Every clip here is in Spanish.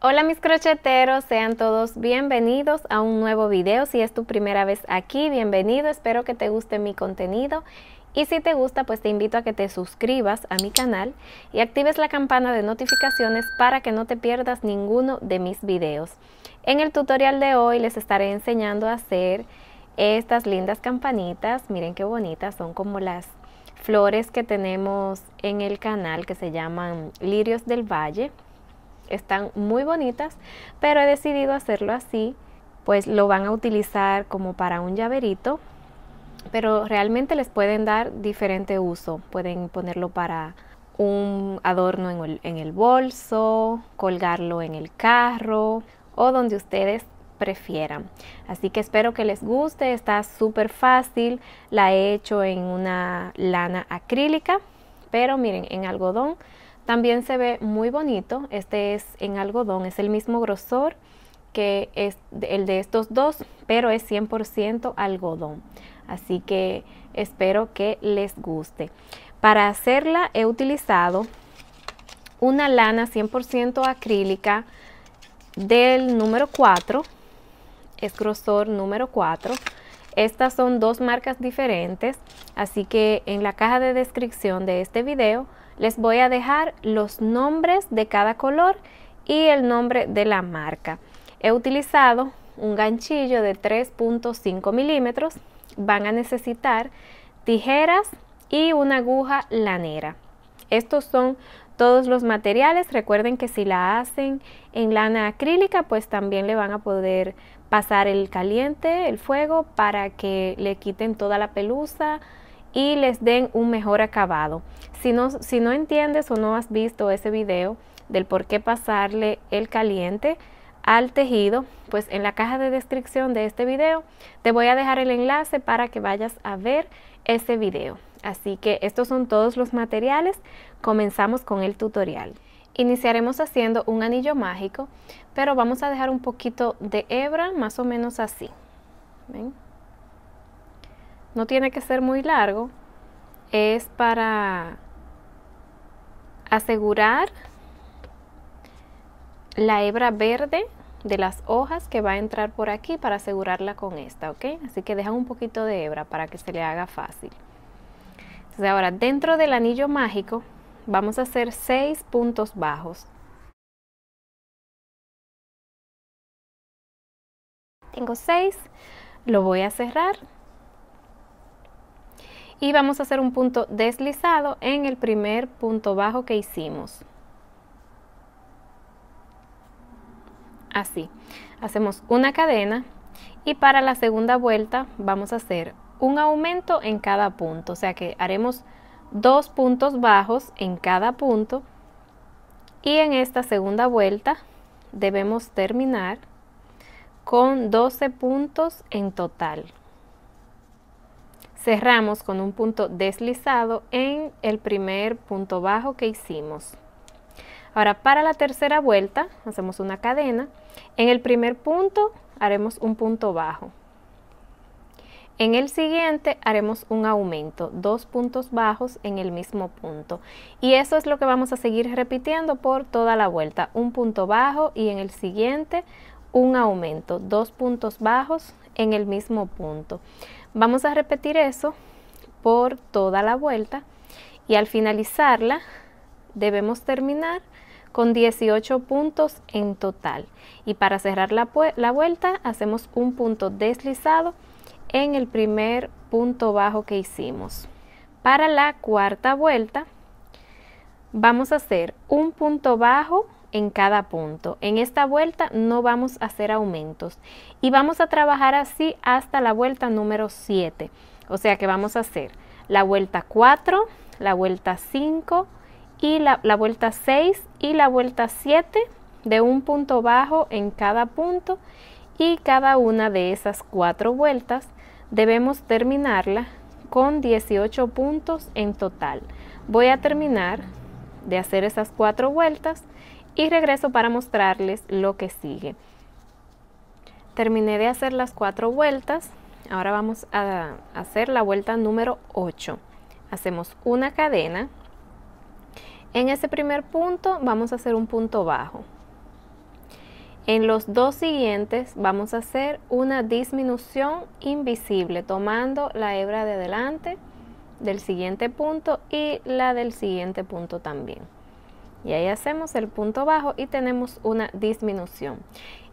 Hola mis crocheteros, sean todos bienvenidos a un nuevo video. Si es tu primera vez aquí, bienvenido, espero que te guste mi contenido y si te gusta pues te invito a que te suscribas a mi canal y actives la campana de notificaciones para que no te pierdas ninguno de mis videos. En el tutorial de hoy les estaré enseñando a hacer estas lindas campanitas. Miren qué bonitas, son como las flores que tenemos en el canal que se llaman lirios del valle. Están muy bonitas, pero he decidido hacerlo así, pues lo van a utilizar como para un llaverito, pero realmente les pueden dar diferente uso. Pueden ponerlo para un adorno en el bolso, colgarlo en el carro o donde ustedes prefieran. Así que espero que les guste, está súper fácil, la he hecho en una lana acrílica, pero miren, en algodón también se ve muy bonito. Este es en algodón, es el mismo grosor que es el de estos dos, pero es 100% algodón. Así que espero que les guste. Para hacerla he utilizado una lana 100% acrílica del número 4, es grosor número 4. Estas son dos marcas diferentes, así que en la caja de descripción de este video les voy a dejar los nombres de cada color y el nombre de la marca. He utilizado un ganchillo de 3.5 milímetros. Van a necesitar tijeras y una aguja lanera. Estos son todos los materiales. Recuerden que si la hacen en lana acrílica, pues también le van a poder pasar el caliente, el fuego, para que le quiten toda la pelusa y les den un mejor acabado. Si no entiendes o no has visto ese video del por qué pasarle el caliente al tejido, pues en la caja de descripción de este video te voy a dejar el enlace para que vayas a ver ese video. Así que estos son todos los materiales. Comenzamos con el tutorial. Iniciaremos haciendo un anillo mágico, pero vamos a dejar un poquito de hebra, más o menos así. ¿Ven? No tiene que ser muy largo, es para asegurar la hebra verde de las hojas que va a entrar por aquí, para asegurarla con esta, ¿ok? Así que dejan un poquito de hebra para que se le haga fácil. Entonces ahora dentro del anillo mágico vamos a hacer 6 puntos bajos. Tengo 6, lo voy a cerrar. Y vamos a hacer un punto deslizado en el primer punto bajo que hicimos. Así, hacemos una cadena y para la segunda vuelta vamos a hacer un aumento en cada punto. O sea que haremos 2 puntos bajos en cada punto y en esta segunda vuelta debemos terminar con 12 puntos en total. Cerramos con un punto deslizado en el primer punto bajo que hicimos. Ahora para la tercera vuelta hacemos una cadena. En el primer punto haremos un punto bajo. En el siguiente haremos un aumento, 2 puntos bajos en el mismo punto. Y eso es lo que vamos a seguir repitiendo por toda la vuelta. Un punto bajo y en el siguiente un aumento, 2 puntos bajos en el mismo punto. Vamos a repetir eso por toda la vuelta y al finalizarla debemos terminar con 18 puntos en total. Y para cerrar la vuelta hacemos un punto deslizado en el primer punto bajo que hicimos. Para la cuarta vuelta vamos a hacer un punto bajo en cada punto. En esta vuelta no vamos a hacer aumentos y vamos a trabajar así hasta la vuelta número 7. O sea que vamos a hacer la vuelta 4, la vuelta 5 y la vuelta 6 y la vuelta 7 de un punto bajo en cada punto, y cada una de esas 4 vueltas debemos terminarla con 18 puntos en total. Voy a terminar de hacer esas 4 vueltas y regreso para mostrarles lo que sigue. Terminé de hacer las 4 vueltas. Ahora vamos a hacer la vuelta número 8. Hacemos una cadena. En ese primer punto vamos a hacer un punto bajo. En los dos siguientes vamos a hacer una disminución invisible, tomando la hebra de delante del siguiente punto y la del siguiente punto también. Y ahí hacemos el punto bajo y tenemos una disminución.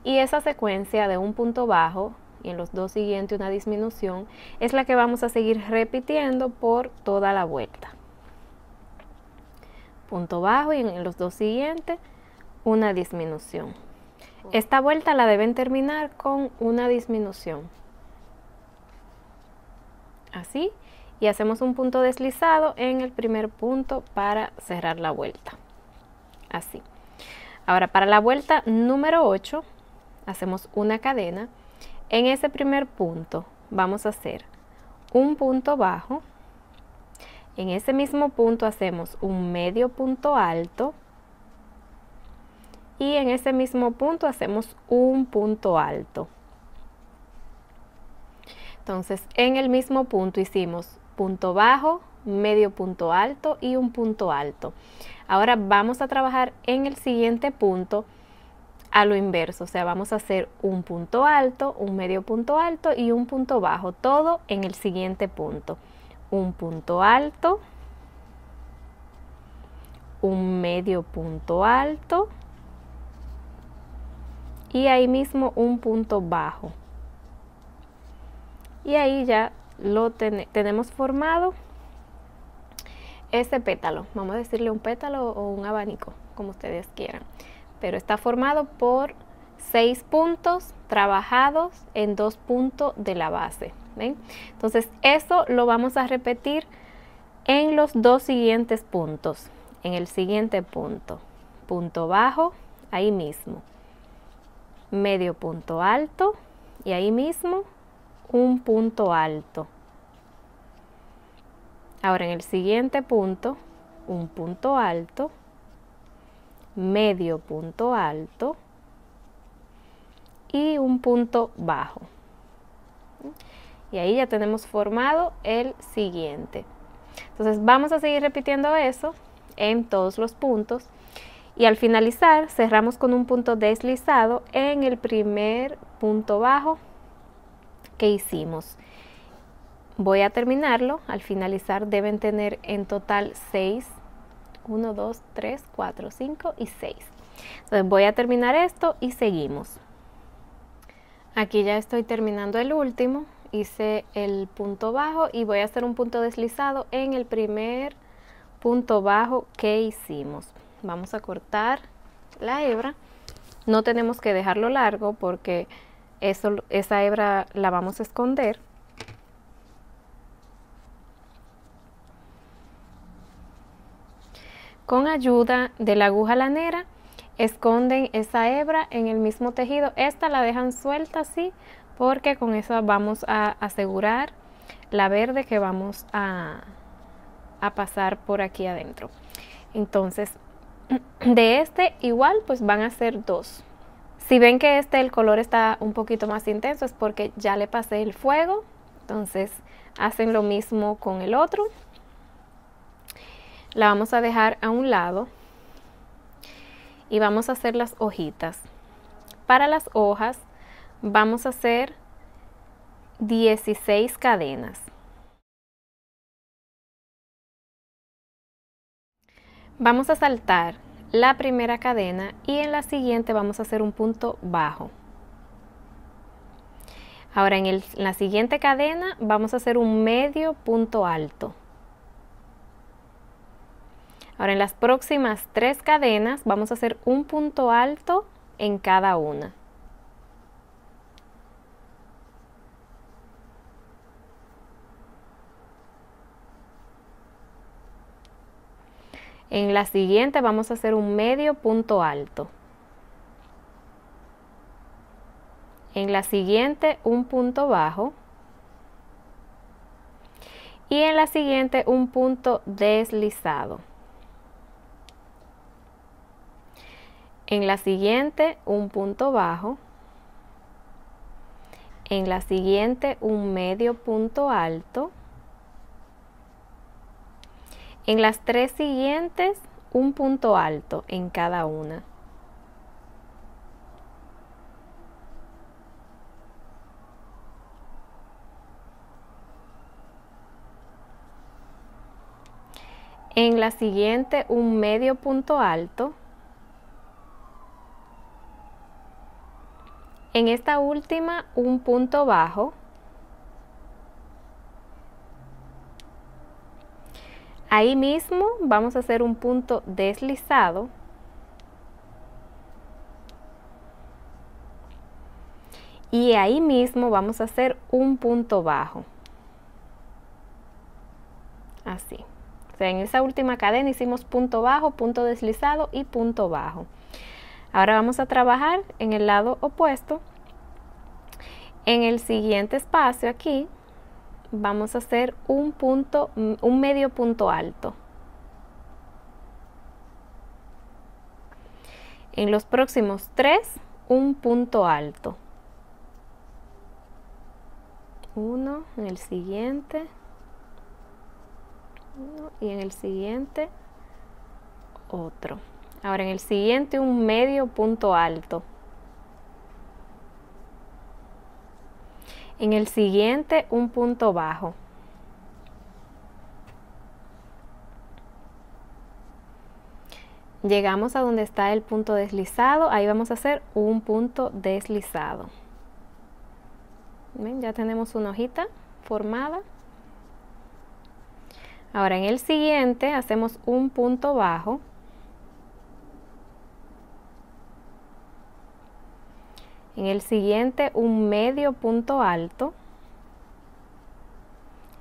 Y esa secuencia de un punto bajo y en los dos siguientes una disminución es la que vamos a seguir repitiendo por toda la vuelta. Punto bajo y en los dos siguientes una disminución. Esta vuelta la deben terminar con una disminución. Así. Y hacemos un punto deslizado en el primer punto para cerrar la vuelta. Así. Ahora para la vuelta número 8 hacemos una cadena. En ese primer punto vamos a hacer un punto bajo. En ese mismo punto hacemos un medio punto alto. Y en ese mismo punto hacemos un punto alto. Entonces en el mismo punto hicimos punto bajo, medio punto alto y un punto alto. Ahora vamos a trabajar en el siguiente punto a lo inverso, o sea, vamos a hacer un punto alto, un medio punto alto y un punto bajo, todo en el siguiente punto. Un punto alto, un medio punto alto y ahí mismo un punto bajo. Y ahí ya lo tenemos formado ese pétalo. Vamos a decirle un pétalo o un abanico, como ustedes quieran. Pero está formado por 6 puntos trabajados en 2 puntos de la base. ¿Ven? Entonces eso lo vamos a repetir en los dos siguientes puntos. En el siguiente punto, punto bajo, ahí mismo. Medio punto alto y ahí mismo un punto alto. Ahora en el siguiente punto, un punto alto, medio punto alto y un punto bajo. Y ahí ya tenemos formado el siguiente. Entonces vamos a seguir repitiendo eso en todos los puntos. Y al finalizar cerramos con un punto deslizado en el primer punto bajo que hicimos. Voy a terminarlo. Al finalizar deben tener en total 6. 1, 2, 3, 4, 5 y 6. Entonces voy a terminar esto y seguimos. Aquí ya estoy terminando el último. Hice el punto bajo y voy a hacer un punto deslizado en el primer punto bajo que hicimos. Vamos a cortar la hebra. No tenemos que dejarlo largo porque esa hebra la vamos a esconder. Con ayuda de la aguja lanera, esconden esa hebra en el mismo tejido. Esta la dejan suelta así, porque con eso vamos a asegurar la verde que vamos a pasar por aquí adentro. Entonces, de este igual pues van a ser 2. Si ven que el color está un poquito más intenso es porque ya le pasé el fuego. Entonces hacen lo mismo con el otro. La vamos a dejar a un lado y vamos a hacer las hojitas. Para las hojas vamos a hacer 16 cadenas. Vamos a saltar la primera cadena y en la siguiente vamos a hacer un punto bajo. Ahora en la siguiente cadena vamos a hacer un medio punto alto. Ahora en las próximas 3 cadenas vamos a hacer un punto alto en cada una. En la siguiente vamos a hacer un medio punto alto. En la siguiente un punto bajo. Y en la siguiente un punto deslizado. En la siguiente un punto bajo. En la siguiente un medio punto alto. En las 3 siguientes un punto alto en cada una. En la siguiente un medio punto alto. En esta última un punto bajo. Ahí mismo vamos a hacer un punto deslizado. Y ahí mismo vamos a hacer un punto bajo. Así. O sea, en esa última cadena hicimos punto bajo, punto deslizado y punto bajo. Ahora vamos a trabajar en el lado opuesto. En el siguiente espacio aquí vamos a hacer un medio punto alto. En los próximos 3, un punto alto. Uno, en el siguiente, uno, y en el siguiente otro. Ahora en el siguiente un medio punto alto. En el siguiente un punto bajo. Llegamos a donde está el punto deslizado, ahí vamos a hacer un punto deslizado. ¿Ven? Ya tenemos una hojita formada. Ahora en el siguiente hacemos un punto bajo. En el siguiente un medio punto alto.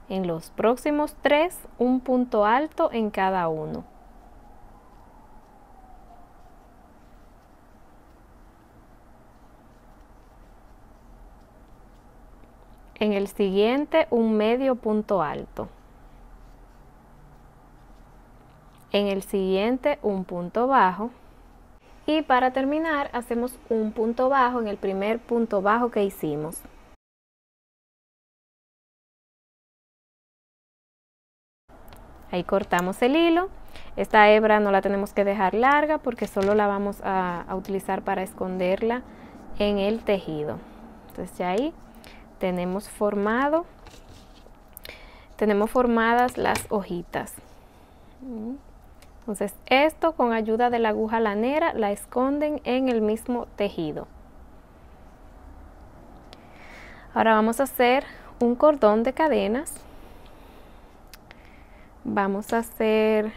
En los próximos 3 un punto alto en cada uno. En el siguiente un medio punto alto. En el siguiente un punto bajo. Y para terminar hacemos un punto bajo en el primer punto bajo que hicimos. Ahí cortamos el hilo. Esta hebra no la tenemos que dejar larga porque solo la vamos a utilizar para esconderla en el tejido. Entonces ya ahí tenemos formadas las hojitas. Entonces esto con ayuda de la aguja lanera la esconden en el mismo tejido. Ahora vamos a hacer un cordón de cadenas. Vamos a hacer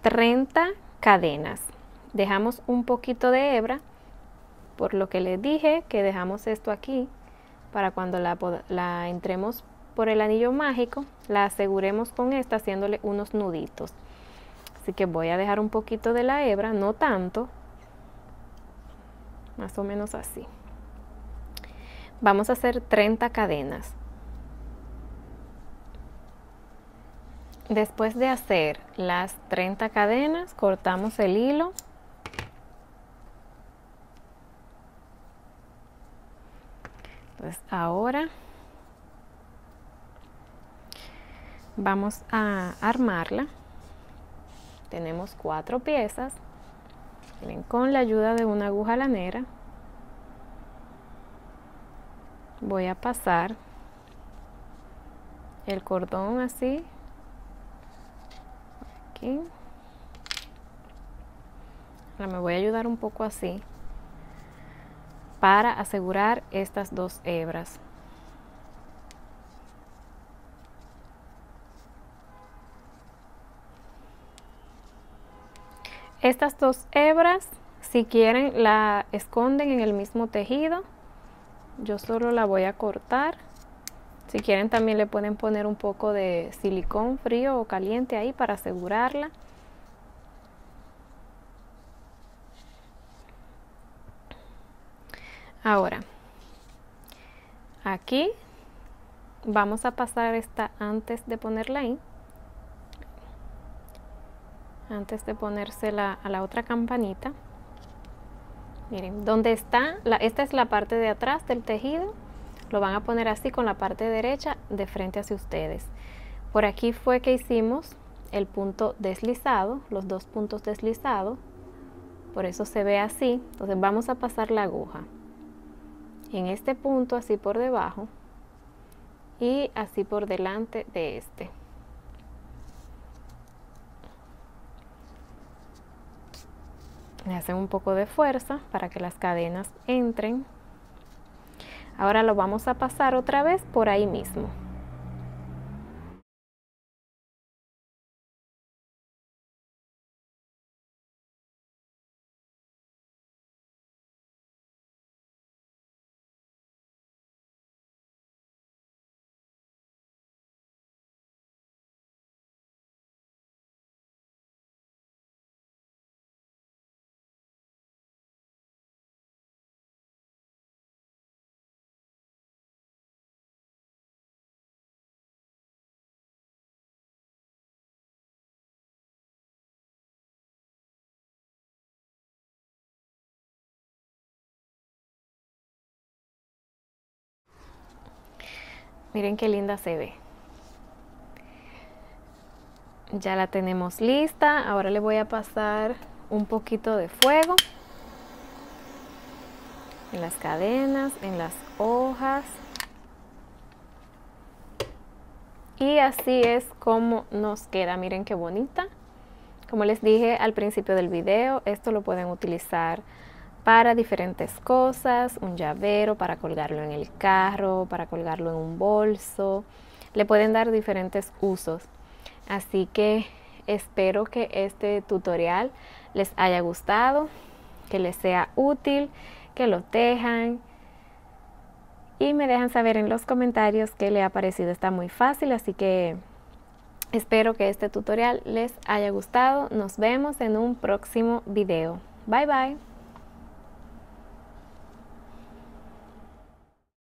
30 cadenas. Dejamos un poquito de hebra, por lo que les dije que dejamos esto aquí para cuando la entremos por el anillo mágico, la aseguremos con esta haciéndole unos nuditos. Así que voy a dejar un poquito de la hebra, no tanto, más o menos así. Vamos a hacer 30 cadenas. Después de hacer las 30 cadenas, cortamos el hilo. Entonces ahora vamos a armarla. Tenemos 4 piezas. Miren, con la ayuda de una aguja lanera voy a pasar el cordón así. Aquí. Ahora me voy a ayudar un poco así para asegurar estas 2 hebras. Estas 2 hebras, si quieren, la esconden en el mismo tejido. Yo solo la voy a cortar. Si quieren también le pueden poner un poco de silicón frío o caliente ahí para asegurarla. Ahora, aquí vamos a pasar esta antes de ponerla ahí. Antes de ponérsela a la otra campanita. Miren, donde está, esta es la parte de atrás del tejido. Lo van a poner así con la parte derecha de frente hacia ustedes. Por aquí fue que hicimos el punto deslizado, los 2 puntos deslizados. Por eso se ve así. Entonces vamos a pasar la aguja en este punto, así por debajo y así por delante de este. Le hacen un poco de fuerza para que las cadenas entren. Ahora lo vamos a pasar otra vez por ahí mismo. Miren qué linda se ve. Ya la tenemos lista. Ahora le voy a pasar un poquito de fuego en las cadenas, en las hojas. Y así es como nos queda. Miren qué bonita. Como les dije al principio del video, esto lo pueden utilizar para diferentes cosas, un llavero para colgarlo en el carro, para colgarlo en un bolso. Le pueden dar diferentes usos. Así que espero que este tutorial les haya gustado, que les sea útil, que lo tejan y me dejan saber en los comentarios qué les ha parecido. Está muy fácil, así que espero que este tutorial les haya gustado. Nos vemos en un próximo video. Bye bye.